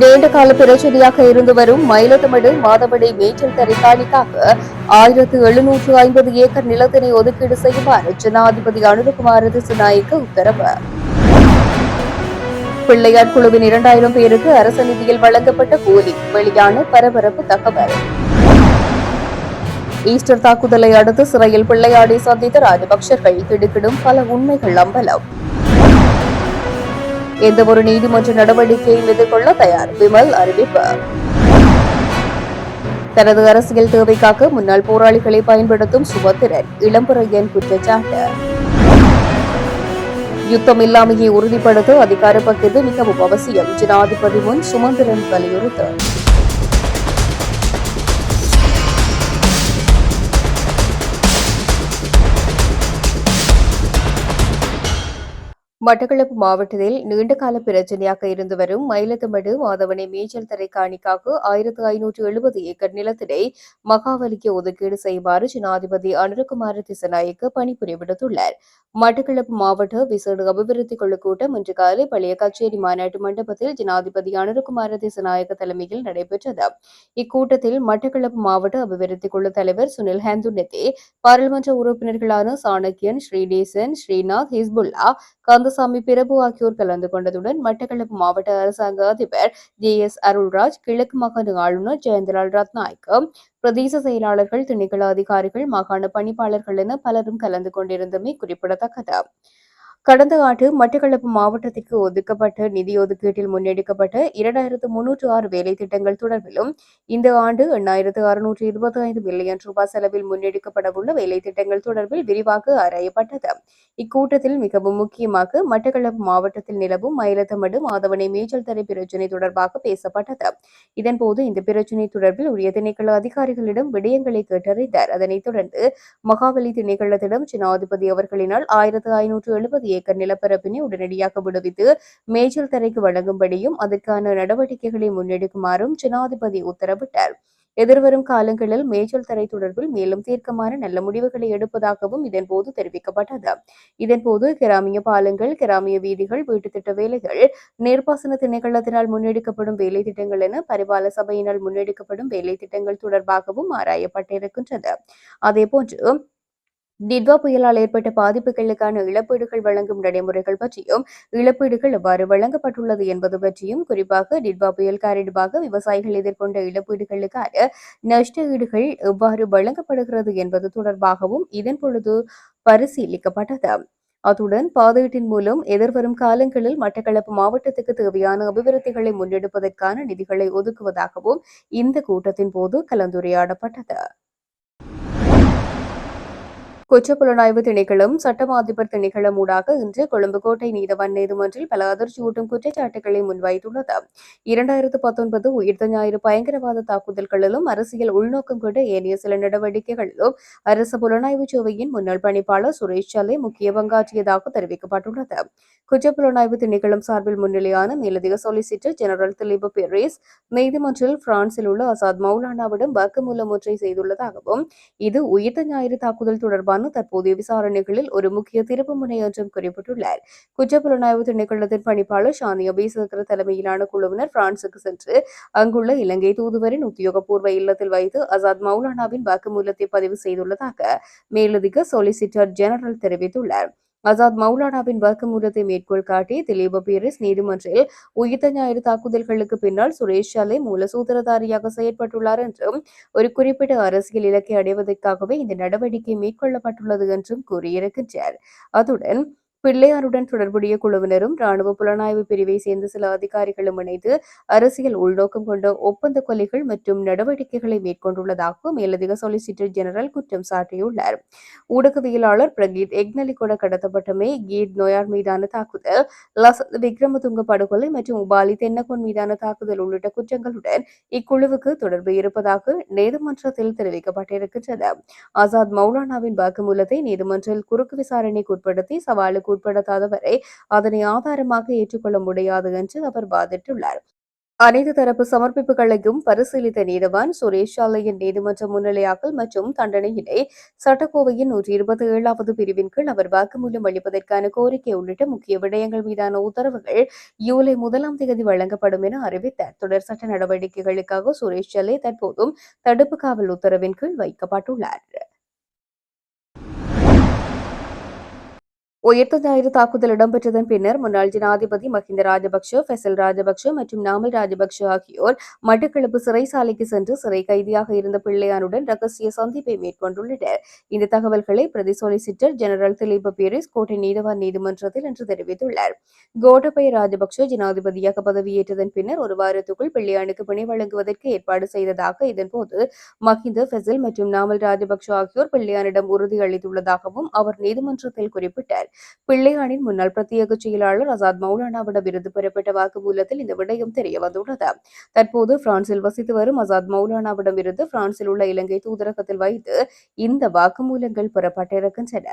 நீண்ட கால பிரச்சனையாக இருந்து வரும் மயிலத்தமடு மாதவடை மேய்ச்சல் தரை காணிக்காக 1750 ஏக்கர் நிலத்தினை ஒதுக்கீடு செய்யுமாறு ஜனாதிபதி அனுரகுமார திசுநாயக்க உத்தரவு. பிள்ளையார் குழுவின் 2000 பேருக்கு அரசு நிதியில் வழங்கப்பட்ட கூலி வெளியான பரபரப்பு தகவல். ஈஸ்டர் தாக்குதலை அடுத்து சிறையில் பிள்ளையாடை சந்தித்த ராஜபக்சர்கள் திடுக்கிடும் பல உண்மைகள் அம்பலம். எந்தவொரு நீதிமன்ற நடவடிக்கையும் எதிர்கொள்ள தயார் விமல் அறிவிப்பு. தனது அரசியல் தேவைக்காக முன்னாள் போராளிகளை பயன்படுத்தும் சுமந்திரன் இளம்புரையன் குற்றச்சாட்டு. யுத்தம் இல்லாமையை உறுதிப்படுத்த அதிகார பகிர்வு மிகவும் அவசியம் ஜனாதிபதி முன் சுமந்திரன் வலியுறுத்தல். மட்டக்களப்பு மாவட்டத்தில் நீண்டகால பிரச்சினையாக இருந்து வரும் மயிலத்தமடு மாதவனை மேய்ச்சல் தரை காணிக்காக 1570 ஏக்கர் நிலத்தினை மகாவலிக்கு ஒதுக்கீடு செய்யுமாறு ஜனாதிபதி அனுரகுமார திசநாயக்க பணிபுரிய விடுத்துள்ளார். மட்டக்களப்பு மாவட்ட விசேட அபிவிருத்தி குழு கூட்டம் இன்று காலை பழைய கச்சேரி மாநாட்டு மண்டபத்தில் ஜனாதிபதி அனுரகுமார திசநாயக்க தலைமையில் நடைபெற்றது. இக்கூட்டத்தில் மட்டக்களப்பு மாவட்ட அபிவிருத்தி குழு தலைவர் சுனில் ஹந்துனெத்தே, பாராளுமன்ற உறுப்பினர்களான சாணக்கியன், ஸ்ரீநேசன், ஸ்ரீநாத், ஹிஸ்புல்லா, கந்தசாமி பிரபு ஆகியோர் கலந்து கொண்டதுடன் மட்டக்களப்பு மாவட்ட அரசாங்க அதிபர் ஜே.எஸ். அருள்ராஜ், கிழக்கு மாகாண ஆளுநர் ஜெயந்தலால் ரத்நாயக்க, பிரதேச செயலாளர்கள், திணைக்கள அதிகாரிகள், மாகாண பணிப்பாளர்கள் என பலரும் கலந்து கொண்டிருந்தமை குறிப்பிடத்தக்கது. கடந்த ஆண்டு மட்டக்களப்பு மாவட்டத்திற்கு ஒதுக்கப்பட்ட நிதி ஒதுக்கீட்டில் முன்னெடுக்கப்பட்ட 2306 வேலை திட்டங்கள் தொடர்பிலும் இந்த ஆண்டு 8625 மில்லியன் ரூபாய் செலவில் முன்னெடுக்கப்படவுள்ள வேலை திட்டங்கள் தொடர்பில் விரிவாக ஆராயப்பட்டது. இக்கூட்டத்தில் மிகவும் முக்கியமாக மட்டக்களப்பு மாவட்டத்தில் நிலவும் மயிலத்தமடு மாதவனை மேய்ச்சல் தரை பிரச்சினை தொடர்பாக பேசப்பட்டது. இதன்போது இந்த பிரச்சினை தொடர்பில் உரிய திணைக்கள அதிகாரிகளிடம் விடயங்களை கேட்டறிந்தார். அதனைத் தொடர்ந்து மகாவலி திணைக்களத்திடம் ஜனாதிபதி அவர்களினால் 1570 ஏக்கர் நிலப்பரப்பினை உடனடியாக விடுவித்து மேய்ச்சல் தரைக்கு வழங்கும்படியும் அதற்கான நடவடிக்கைகளை முன்னெடுக்குமாறும் ஜனாதிபதி உத்தரவிட்டார். எதிர்வரும் காலங்களில் மேய்ச்சல் தரை தொடர்பில் மேலும் தீர்க்கமான நல்ல முடிவுகளை எடுப்பதாகவும் இதன்போது தெரிவிக்கப்பட்டது. இதன்போது கிராமிய பாலங்கள், கிராமிய வீதிகள், வீட்டுத்திட்ட வேலைகள், நீர்ப்பாசன திணைக்களத்தினால் முன்னெடுக்கப்படும் வேலை திட்டங்கள் என பரிபால சபையினால் முன்னெடுக்கப்படும் வேலை திட்டங்கள் தொடர்பாகவும் ஆராயப்பட்டிருக்கின்றது. அதேபோன்று டிட்வா புயலால் ஏற்பட்ட பாதிப்புகளுக்கான இழப்பீடுகள் வழங்கும் நடைமுறைகள் பற்றியும், இழப்பீடுகள் எவ்வாறு வழங்கப்பட்டுள்ளது என்பது பற்றியும், குறிப்பாக டிட்வா புயல் காரணமாக விவசாயிகள் எதிர்கொண்ட இழப்பீடுகளுக்கான நஷ்ட ஈடுகள் எவ்வாறு வழங்கப்படுகிறது என்பது தொடர்பாகவும் இதன்பொழுது பரிசீலிக்கப்பட்டது. அத்துடன் பாதீட்டின் மூலம் எதிர்வரும் காலங்களில் மட்டக்களப்பு மாவட்டத்துக்கு தேவையான அபிவிருத்திகளை முன்னெடுப்பதற்கான நிதிகளை ஒதுக்குவதாகவும் இந்த கூட்டத்தின் போது கலந்துரையாடப்பட்டது. குற்றப்புலனாய்வு திணைக்களம் சட்டமா அதிபர் திணைக்களம் ஊடாக இன்று கொழும்பு கோட்டை நீதவான் நீதிமன்றில் பல அதிர்ச்சியூட்டும் குற்றச்சாட்டுகளை முன்வைத்துள்ளது. 2019 உயிர்த்த ஞாயிறு பயங்கரவாத தாக்குதல்களிலும் அரசியல் உள்நோக்கம் கொண்ட ஏனைய சில நடவடிக்கைகளிலும் அரசு புலனாய்வு சேவையின் முன்னாள் பணிப்பாளர் சுரேஷ் சலே முக்கிய பங்காற்றியதாக தெரிவிக்கப்பட்டுள்ளது. குற்றப்புலனாய்வு திணைக்களம் சார்பில் முன்னிலையான மேலதிக சொலிசிட்டர் ஜெனரல் திலீப பெரேஸ் நீதிமன்றில் பிரான்சில் உள்ள அசாத் மௌலானாவிடம் வாக்குமூலம் ஒன்றை செய்துள்ளதாகவும் இது உயிர்த்த ஞாயிறு தாக்குதல் தொடர்பான தற்போதைய விசாரணைகளில் ஒரு முக்கிய திருப்புமுனை என்றும் குறிப்பிட்டுள்ளார். குற்றப்புலனாய்வு திணைக்களத்தின் பணிப்பாளர் ஷானி அபேசகர தலைமையிலான குழுவினர் பிரான்சுக்கு சென்று அங்குள்ள இலங்கை தூதுவரின் உத்தியோகபூர்வ இல்லத்தில் வைத்து அசாத் மௌலானாவின் வாக்குமூலத்தை பதிவு செய்துள்ளதாக மேலதிக சொலிசிட்டர் ஜெனரல் தெரிவித்துள்ளார். அசாத் மௌலானாவின் வாக்குமூலத்தை மேற்கோள் காட்டி திலீப பீரிஸ் நீதிமன்றில் உயிர்த்த ஞாயிறு தாக்குதல்களுக்கு பின்னால் சுரேஷ் சலே மூல சூத்திரதாரியாக செயற்பட்டுள்ளார் என்றும் ஒரு குறிப்பிட்ட அரசியல் இலக்கை அடைவதற்காகவே இந்த நடவடிக்கை மேற்கொள்ளப்பட்டுள்ளது என்றும் கூறியிருக்கின்றார். அத்துடன் பிள்ளையாருடன் தொடர்புடைய குழுவினரும் ராணுவ புலனாய்வு பிரிவை சேர்ந்த சில அதிகாரிகளும் இணைந்து அரசியல் உள்நோக்கம் கொண்ட ஒப்பந்த கொலைகள் மற்றும் நடவடிக்கைகளை மேற்கொண்டுள்ளதாக மேலதிக சொலிசிட்டர் ஜெனரல் குற்றம் சாட்டியுள்ளார். ஊடகவியலாளர் பிரகீத் எக்னலிகொட கடத்தப்பட்டமை, கீத் நொயார் மீதான தாக்குதல், லசத் விக்ரமதுங்க படுகொலை மற்றும் உபாலி தென்னகோன் மீதான தாக்குதல் உள்ளிட்ட குற்றங்களுடன் இக்குழுவுக்கு தொடர்பு இருப்பதாக நீதிமன்றத்தில் தெரிவிக்கப்பட்டிருக்கின்றது. ஆசாத் மௌலானாவின் வாக்குமூலத்தை நீதிமன்றில் குறுக்கு விசாரணைக்கு உட்படுத்தி சவாலுக்கு உட்படுத்தாதவரை அதனை ஆதாரமாக ஏற்றுக்கொள்ள முடியாது என்று அவர் வாதிட்டுள்ளார். அனைத்து தரப்பு சமர்ப்பிப்புகளையும் பரிசீலித்த நீதவான் சுரேஷ் சாலையின் நீதிமன்ற முன்னிலையாக்கல் மற்றும் தண்டனையினை சட்டக்கோவையின் 127வது பிரிவின் கீழ் அவர் வாக்குமூலம் அளிப்பதற்கான கோரிக்கை உள்ளிட்ட முக்கிய விடயங்கள் மீதான உத்தரவுகள் ஜூலை 1 வழங்கப்படும் என அறிவித்தார். தொடர் சட்ட நடவடிக்கைகளுக்காக சுரேஷ் சாலை தற்போதும் தடுப்பு காவல் உத்தரவின் கீழ் வைக்கப்பட்டுள்ளார். உயிர்த்த ஞாயிறு தாக்குதல் இடம்பெற்றதன் பின்னர் முன்னாள் ஜனாதிபதி மஹிந்த ராஜபக்ஷ, ஃபெசல் ராஜபக்ஷ மற்றும் நாமல் ராஜபக்ஷ ஆகியோர் மட்டக்களப்பு சிறைச்சாலைக்கு சென்று சிறை கைதியாக இருந்த பிள்ளையானுடன் ரகசிய சந்திப்பை மேற்கொண்டுள்ளனர். இந்த தகவல்களை பிரதி சொலிசிட்டர் ஜெனரல் திலீப பீரிஸ் கோட்டை நீதவான் நீதிமன்றத்தில் இன்று தெரிவித்துள்ளார். கோட்டபய ராஜபக்ஷ ஜனாதிபதியாக பதவியேற்றதன் பின்னர் ஒரு வாரத்துக்குள் பிள்ளையானுக்கு பிணை வழங்குவதற்கு ஏற்பாடு செய்ததாக இதன்போது மஹிந்த, ஃபெசல் மற்றும் நாமல் ராஜபக்ஷ ஆகியோர் பிள்ளையானிடம் உறுதியளித்துள்ளதாகவும் அவர் நீதிமன்றத்தில் குறிப்பிட்டார். பிள்ளையானின் முன்னாள் பிரத்யேக செயலாளர் அசாத் மௌலானாவிடம் இருந்து பெறப்பட்ட வாக்குமூலத்தில் இந்த விடயம் தெரியவந்துள்ளது. தற்போது பிரான்சில் வசித்து வரும் அசாத் மௌலானாவிடம் இருந்து பிரான்சில் உள்ள இலங்கை தூதரகத்தில் வைத்து இந்த வாக்குமூலங்கள் பெறப்பட்டிருக்கின்றன.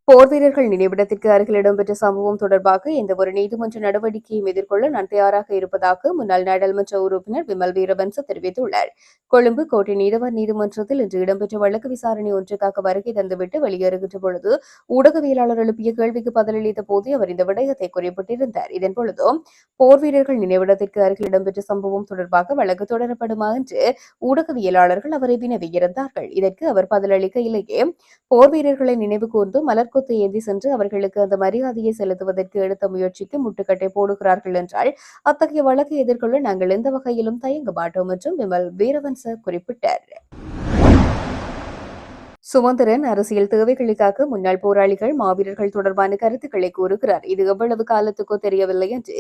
போர் வீரர்கள் நினைவிடத்திற்கு அருகில் இடம்பெற்ற சம்பவம் தொடர்பாக எந்தவொரு நீதிமன்ற நடவடிக்கையும் எதிர்கொள்ள நான் தயாராக இருப்பதாக முன்னாள் நாடாளுமன்ற உறுப்பினர் விமல் வீரவன்ச தெரிவித்துள்ளார். கொழும்பு கோட்டை நீதவான் நீதிமன்றத்தில் இன்று இடம்பெற்ற வழக்கு விசாரணை ஒன்றுக்காக வருகை தந்துவிட்டு வெளியேறுகின்ற பொழுது ஊடகவியலாளர் எழுப்பிய கேள்விக்கு பதிலளித்த போது அவர் இந்த விடயத்தை குறிப்பிட்டிருந்தார். இதன்பொழுது போர் வீரர்கள் நினைவிடத்திற்கு அருகில் இடம்பெற்ற சம்பவம் தொடர்பாக வழக்கு தொடரப்படுமா என்று ஊடகவியலாளர்கள் அவரை வினவியிருந்தார்கள். இதற்கு அவர் பதிலளிக்கையிலேயே போர் வீரர்களை நினைவு கூர்ந்து மலர்கொத்து ஏந்தி சென்று அவர்களுக்கு அந்த மரியாதையை செலுத்துவதற்கு எடுத்த முயற்சிக்கு முட்டுக்கட்டை போடுகிறார்கள் என்றால் அத்தகைய வழக்கை எதிர்கொள்ள நாங்கள் எந்த வகையிலும் தயங்க மாட்டோம் என்றும் விமல் வீரவன்ச குறிப்பிட்டார். சுமந்திரன் அரசியல் தேவைகளுக்காக முன்னாள் போராளிகள், மாவீரர்கள் தொடர்பான கருத்துக்களை கூறுகிறார். இது எவ்வளவு காலத்துக்கோ தெரியவில்லை என்று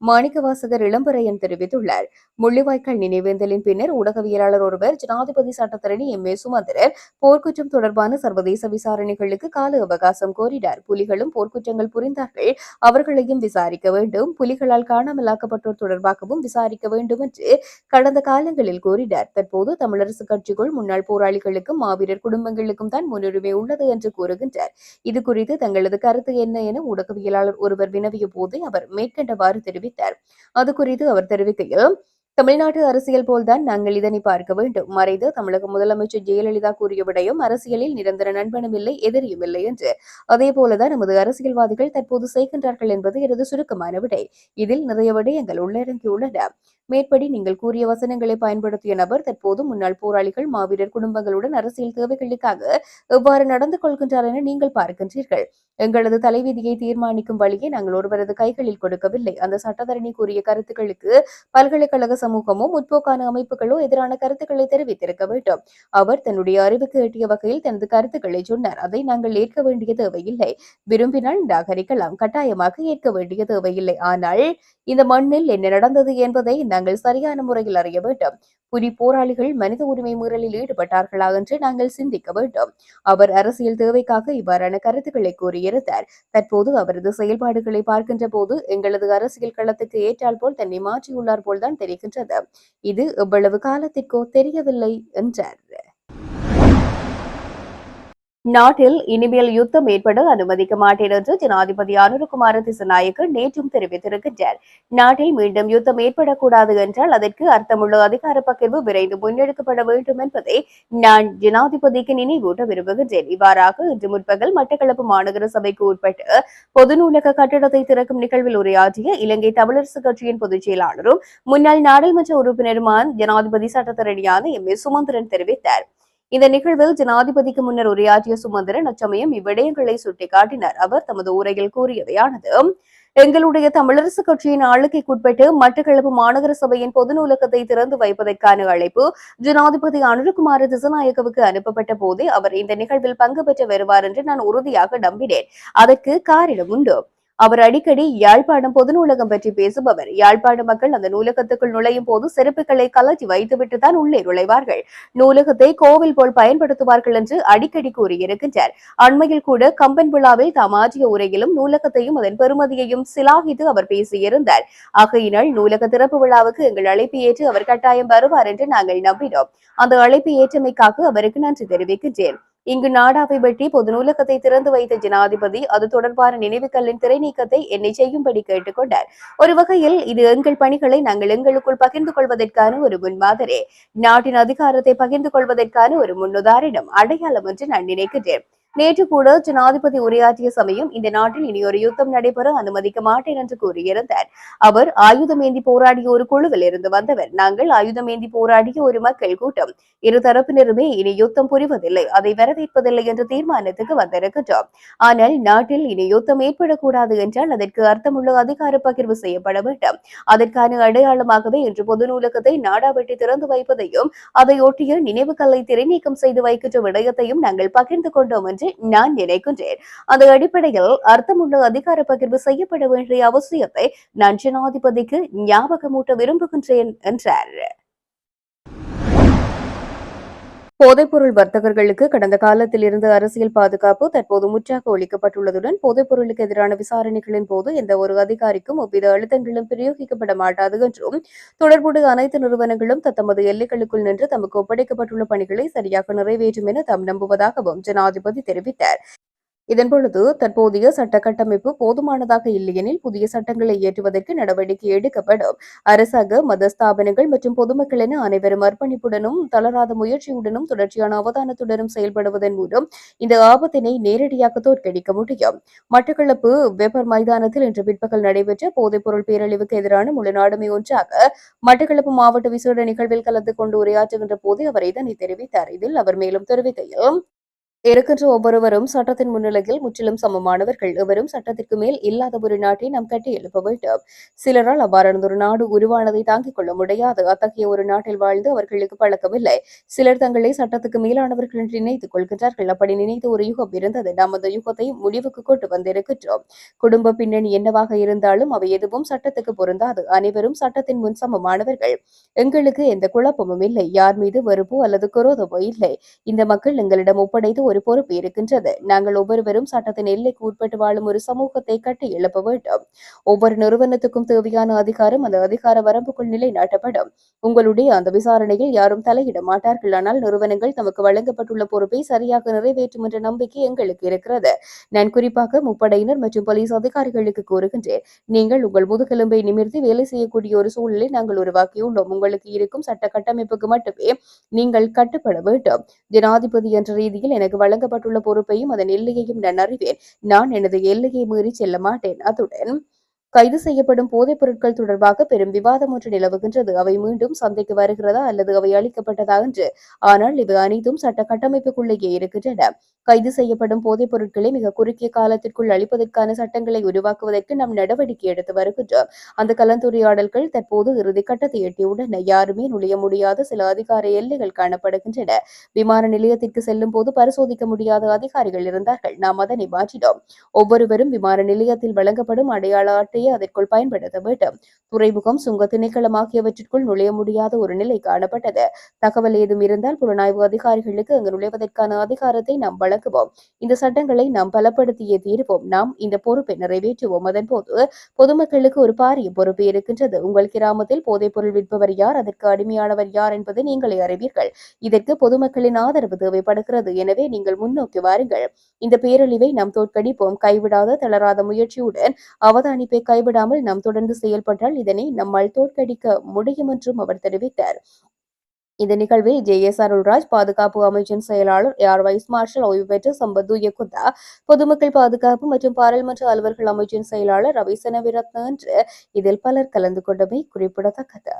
மாணிக்கவாசகர் இளம்பரையன் தெரிவித்துள்ளார். முள்ளிவாய்க்கால் நினைவேந்தலின் பின்னர் ஊடகவியலாளர் ஒருவர் ஜனாதிபதி சட்டத்தரணி எம்.ஏ. சுமந்திரன் போர்க்குற்றம் தொடர்பான சர்வதேச விசாரணைகளுக்கு கால அவகாசம் கோரினார். புலிகளும் போர்க்குற்றங்கள் புரிந்தார்கள், அவர்களையும் விசாரிக்க வேண்டும். புலிகளால் காணாமலாக்கப்பட்டோர் தொடர்பாகவும் விசாரிக்க வேண்டும் என்று கடந்த காலங்களில் கூறினார். தற்போது தமிழரசு கட்சிக்குள் முன்னாள் போராளிகளுக்கும் மாவீரர் குடும்பங்களுக்கும் தான் முன்னுரிமை உள்ளது என்று கூறுகின்றார். இது குறித்து தங்களது கருத்து என்ன என ஊடகவியலாளர் ஒருவர் வினவிய போதே அவர் மேற்கண்டவாறு தெரிவித்தார். அது குறித்து அவர் தெரிவிக்கையில், தமிழ்நாட்டு அரசியல் போல்தான் நாங்கள் இதனை பார்க்க வேண்டும். மறைந்த தமிழக முதலமைச்சர் ஜெயலலிதா கூறிய விடயம் அரசியலில் நிரந்தர நண்பனும் இல்லை, எதிரியும் இல்லை என்று. அதே போலதான் நமது அரசியல்வாதிகள் தற்போது செய்கின்றார்கள் என்பது எனது சுருக்கமான விடை. இதில் நிறைய விடயங்கள் உள்ளடங்கியுள்ளன. மேற்படி நீங்கள் கூறிய வசனங்களை பயன்படுத்திய நபர் தற்போது முன்னாள் போராளிகள், மாவீரர் குடும்பங்களுடன் அரசியல் தேவைகளுக்காக எவ்வாறு நடந்து கொள்கின்றார் என நீங்கள் பார்க்கின்றீர்கள். எங்களது தலைவிதியை தீர்மானிக்கும் வழியை நாங்கள் ஒருவரது கைகளில் கொடுக்கவில்லை. அந்த சட்டத்தரணி கூறிய கருத்துக்களுக்கு பல்கலைக்கழக சமூகமோ முற்போக்கான அமைப்புகளோ எதிரான கருத்துக்களை தெரிவித்திருக்க வேண்டும். அவர் தன்னுடைய அறிவுக்கு எட்டிய வகையில் தனது கருத்துக்களை சொன்னார். அதை நாங்கள் ஏற்க வேண்டிய தேவையில்லை. விரும்பினால் நிராகரிக்கலாம், கட்டாயமாக ஏற்க வேண்டிய தேவையில்லை. ஆனால் இந்த மண்ணில் என்ன நடந்தது என்பதை நாங்கள் சரியான முறையில் அறிய வேண்டும். புலி போராளிகள் மனித உரிமை மீறலில் ஈடுபட்டார்களா என்று நாங்கள் சிந்திக்க வேண்டும். அவர் அரசியல் தேவைக்காக இவ்வாறான கருத்துக்களை கூறியிருந்தார். தற்போது அவரது செயல்பாடுகளை பார்க்கின்ற போது எங்களது அரசியல் களத்துக்கு ஏற்றால் போல் தன்னை மாற்றியுள்ளார் போல்தான் தெரிகின்றது. இது எவ்வளவு காலத்திற்கோ தெரியவில்லை என்றார். நாட்டில் இனிமேல் யுத்தம் ஏற்பட அனுமதிக்க மாட்டேன் என்று ஜனாதிபதி அனுரகுமார திசாநாயக்க நேற்றும் தெரிவித்திருக்கின்றார். நாட்டில் மீண்டும் யுத்தம் ஏற்படக்கூடாது என்றால் அதற்கு அர்த்தமுள்ள அதிகார பகிர்வு விரைந்து முன்னெடுக்கப்பட வேண்டும் என்பதை நான் ஜனாதிபதிக்கு நினைவூட்ட விரும்புகின்றேன். இவ்வாறாக இன்று முற்பகல் மட்டக்களப்பு மாநகர சபைக்கு உட்பட்டு பொது நூலக கட்டடத்தை திறக்கும் நிகழ்வில் உரையாற்றிய இலங்கை தமிழரசு கட்சியின் பொதுச் செயலாளரும் முன்னாள் நாடாளுமன்ற உறுப்பினருமான ஜனாதிபதி சட்டத்தரணியான எம்.ஏ. சுமந்திரன் தெரிவித்தார். இந்த நிகழ்வில் ஜனாதிபதிக்கு முன்னர் உரையாற்றிய சுமந்திரன் அச்சமயம் இவ்விடயங்களை சுட்டிக்காட்டினார். அவர் தமது உரையில் கூறியவையானது, எங்களுடைய தமிழரசு கட்சியின் ஆளுகைக்குட்பட்டு மட்டக்களப்பு மாநகர சபையின் பொது நூலகத்தை திறந்து வைப்பதற்கான அழைப்பு ஜனாதிபதி அனுரகுமார திசாநாயக்கவுக்கு அனுப்பப்பட்ட போதே அவர் இந்த நிகழ்வில் பங்கு பெற்று வருவார் என்று நான் உறுதியாக நம்பினேன். அதற்கு காரணம் உண்டு. அவர் அடிக்கடி யாழ்ப்பாணம் பொது நூலகம் பற்றி பேசுபவர். யாழ்ப்பாண மக்கள் அந்த நூலகத்துக்குள் நுழையும் போது செருப்புகளை கலற்றி வைத்துவிட்டுதான் உள்ளே நுழைவார்கள். நூலகத்தை கோவில் போல் பயன்படுத்துவார்கள் என்று அடிக்கடி கூறியிருக்கின்றார். அண்மையில் கூட கம்பன் விழாவில் தாம் ஆற்றிய உரையிலும் நூலகத்தையும் அதன் பெருமதியையும் சிலாகித்து அவர் பேசியிருந்தார். ஆகையினால் நூலக திறப்பு விழாவுக்கு எங்கள் அழைப்பு ஏற்று அவர் கட்டாயம் வருவார் என்று நாங்கள் நம்பினோம். அந்த அழைப்பு ஏற்றமைக்காக அவருக்கு நன்றி தெரிவிக்கின்றேன். இங்கு நாடாவை வெட்டி பொது நூலகத்தை திறந்து வைத்த ஜனாதிபதி அது தொடர்பான நினைவுகளின் திரை நீக்கத்தை என்னை செய்யும்படி கேட்டுக் கொண்டார். ஒரு வகையில் இது எங்கள் பணிகளை நாங்கள் எங்களுக்குள் பகிர்ந்து கொள்வதற்கான ஒரு முன்மாதிரி, நாட்டின் அதிகாரத்தை பகிர்ந்து கொள்வதற்கான ஒரு முன்னுதாரணம், அடையாளம் என்று நான் நினைக்கின்றேன். நேற்று கூட ஜனாதிபதி உரையாற்றிய சமயம் இந்த நாட்டில் இனி ஒரு யுத்தம் நடைபெற அனுமதிக்க மாட்டேன் என்று கூறியிருந்தார். அவர் ஆயுதமேந்தி போராடிய ஒரு குழுவில் இருந்து வந்தவர். நாங்கள் ஆயுதமேந்தி போராடிய ஒரு மக்கள் கூட்டம். இரு தரப்பினருமே இனி யுத்தம் புரிவதில்லை, அதை வரவேற்பதில்லை என்ற தீர்மானத்துக்கு வந்திருக்கின்றோம். ஆனால் நாட்டில் இனி யுத்தம் ஏற்படக்கூடாது என்றால் அதற்கு அர்த்தமுள்ள அதிகார பகிர்வு செய்யப்பட வேண்டும். அதற்கான அடையாளமாகவே இன்று பொது நூலகத்தை நாடாவெட்டி திறந்து வைப்பதையும் அதை ஒட்டிய நினைவுகளை திரைநீக்கம் செய்து வைக்கின்ற விடயத்தையும் நாங்கள் பகிர்ந்து கொண்டோம் என்று நான் நினைக்கின்றேன். அந்த அடிப்படையில் அர்த்தமுள்ள அதிகார பகிர்வு செய்யப்பட வேண்டிய அவசியத்தை நான் ஜனாதிபதிக்கு ஞாபகமூட்ட விரும்புகின்றேன் என்றார். போதைப்பொருள் வர்த்தகர்களுக்கு கடந்த காலத்தில் இருந்து அரசியல் பாதுகாப்பு தற்போது முற்றாக ஒழிக்கப்பட்டுள்ளதுடன் போதைப்பொருளுக்கு எதிரான விசாரணைகளின் போது எந்த ஒரு அதிகாரிக்கும் எவ்வித அழுத்தங்களும் பிரயோகிக்கப்பட மாட்டாது என்றும் தொடர்புடைய அனைத்து நிறுவனங்களும் தத்தமது எல்லைகளுக்குள் நின்று தமக்கு ஒப்படைக்கப்பட்டுள்ள பணிகளை சரியாக நிறைவேற்றும் என தாம் நம்புவதாகவும் ஜனாதிபதி தெரிவித்தார். இதன்பொழுது தற்போதைய சட்ட கட்டமைப்பு போதுமானதாக இல்லையெனில் புதிய சட்டங்களை இயற்றுவதற்கு நடவடிக்கை எடுக்கப்படும். அரசாங்க மத ஸ்தாபனங்கள் மற்றும் பொதுமக்கள் என அனைவரும் அர்ப்பணிப்புடனும் தளராத முயற்சியுடனும் தொடர்ச்சியான அவதானத்துடனும் செயல்படுவதன் மூலம் இந்த ஆபத்தினை நேரடியாக தோற்கடிக்க முடியும். மட்டக்களப்பு வெப்பர் மைதானத்தில் இன்று பிற்பகல் நடைபெற்ற போதைப்பொருள் பேரழிவுக்கு எதிரான முழு நாடுமே ஒன்றாக மட்டக்களப்பு மாவட்ட விசேட நிகழ்வில் கலந்து கொண்டு உரையாற்றுகின்ற போது அவர் இதனை தெரிவித்தார். இதில் அவர் மேலும் தெரிவிக்கையில், இருக்கின்ற ஒவ்வொருவரும் சட்டத்தின் முன்னிலையில் முற்றிலும் சமமானவர்கள். எவரும் சட்டத்திற்கு மேல் இல்லாத ஒரு நாட்டை நாம் கட்டி எழுப்ப வேண்டும். சிலரால் அவ்வாறான ஒரு நாடு உருவானதை தாங்கிக் கொள்ள முடியாது. அத்தகைய ஒரு நாட்டில் வாழ்ந்து அவர்களுக்கு பழக்கமில்லை. சிலர் தங்களை சட்டத்துக்கு மேலானவர்கள் என்று நினைத்துக் கொள்கின்றார்கள். அப்படி நினைத்து ஒரு யுகம் இருந்தது. நாம் அந்த யுகத்தை முடிவுக்கு கொண்டு வந்திருக்கின்றோம். குடும்ப பின்னணி என்னவாக இருந்தாலும் அவை எதுவும் சட்டத்துக்கு பொருந்தாது. அனைவரும் சட்டத்தின் முன் சமமானவர்கள். எங்களுக்கு எந்த குழப்பமும் இல்லை. யார் மீது வெறுப்போ அல்லது குரோதமோ இல்லை. இந்த மக்கள் எங்களிடம் ஒப்படைத்து ஒரு பொறுப்பு இருக்கின்றது. நாங்கள் ஒவ்வொருவரும் சட்டத்தின் எல்லைக்கு உட்பட்டு வாழும் ஒரு சமூகத்தை கட்டி எழுப்ப வேண்டும். ஒவ்வொரு நிறுவனத்துக்கும் தேவையான அதிகாரம் அந்த அதிகார வரம்புக்குள் நிலைநாட்டப்படும். உங்களுடைய அந்த விசாரணையில் யாரும் தலையிட மாட்டார்கள். ஆனால் நிறுவனங்கள் தமக்கு வழங்கப்பட்டுள்ள பொறுப்பை சரியாக நிறைவேற்றும் என்ற நம்பிக்கை எங்களுக்கு இருக்கிறது. நான் குறிப்பாக முப்படையினர் மற்றும் போலீஸ் அதிகாரிகளுக்கு கூறுகின்றேன், நீங்கள் உங்கள் முதுகெலும்பை நிமிர்த்தி வேலை செய்யக்கூடிய ஒரு சூழலை நாங்கள் உருவாக்கியுள்ளோம். உங்களுக்கு இருக்கும் சட்ட கட்டமைப்புக்கு மட்டுமே நீங்கள் கட்டுப்பட வேண்டும். ஜனாதிபதி என்ற ரீதியில் எனக்கு வழங்கப்பட்டுள்ள பொறுப்பையும் அதன் எல்லையையும் நான் அறிவேன். நான் எனது எல்லையை மீறி செல்ல மாட்டேன். அத்துடன் கைது செய்யப்படும் போதைப் பொருட்கள் தொடர்பாக பெரும் விவாதம் ஒன்று நிலவுகின்றது. அவை மீண்டும் சந்தைக்கு வருகிறதா அல்லது அவை அளிக்கப்பட்டதா என்று. ஆனால் இவை அனைத்தும் சட்ட கட்டமைப்புக்குள்ளேயே இருக்கின்றன. கைது செய்யப்படும் போதைப் பொருட்களை மிக குறுகிய காலத்திற்குள் அளிப்பதற்கான சட்டங்களை உருவாக்குவதற்கு நாம் நடவடிக்கை எடுத்து வருகின்றோம். அந்த கலந்துரையாடல்கள் தற்போது இறுதிக்கட்டத்தை எட்டியுள்ளன. யாருமே நுழைய முடியாத சில அதிகார எல்லைகள் காணப்படுகின்றன. விமான நிலையத்திற்கு செல்லும் போது பரிசோதிக்க முடியாத அதிகாரிகள் இருந்தார்கள். நாம் அதனை மாற்றினோம். ஒவ்வொருவரும் விமான நிலையத்தில் வழங்கப்படும் அடையாள அட்டையை அதற்குள் பயன்படுத்த வேண்டும். துறைமுகம், சுங்க திணைக்களம் ஆகியவற்றிற்குள் நுழைய முடியாத ஒரு நிலை காணப்பட்டது. தகவல் ஏதும் இருந்தால் புலனாய்வு அதிகாரிகளுக்கு அங்கு நுழைவதற்கான அதிகாரத்தை நாம் வழங்குவோம். இந்த சட்டங்களை நாம் பலப்படுத்தியே தீர்வோம். நாம் இந்த பொறுப்பை நிறைவேற்றுவோம். அதன்போது பொதுமக்களுக்கு ஒரு பாரிய பொறுப்பு இருக்கின்றது. உங்கள் கிராமத்தில் போதைப் பொருள் விற்பவர் யார், அதற்கு அடிமையானவர் யார் என்பது நீங்களே அறிவீர்கள். இதற்கு பொதுமக்களின் ஆதரவு தேவைப்படுகிறது. எனவே நீங்கள் முன்னோக்கி வாருங்கள். இந்த பேரழிவை நாம் தோற்கடிப்போம். கைவிடாத தளராத முயற்சியுடன் அவதானிப்பை கைவிடாமல் நாம் தொடர்ந்து செயல்பட்டால் இதனை நம்மால் தோற்கடிக்க முடியும் என்றும் அவர் தெரிவித்தார். இந்த நிகழ்வில் ஜே.எஸ். அருள்ராஜ், பாதுகாப்பு அமைச்சின் செயலாளர் ஏர் வைஸ் மார்ஷல் ஓய்வு பெற்ற சம்பத் யகுதா, பொதுமக்கள் பாதுகாப்பு மற்றும் பாராளுமன்ற அலுவல்கள் அமைச்சின் செயலாளர் ரவி செனவிரத்ன என்று இதில் பலர் கலந்து கொண்டமை குறிப்பிடத்தக்கது.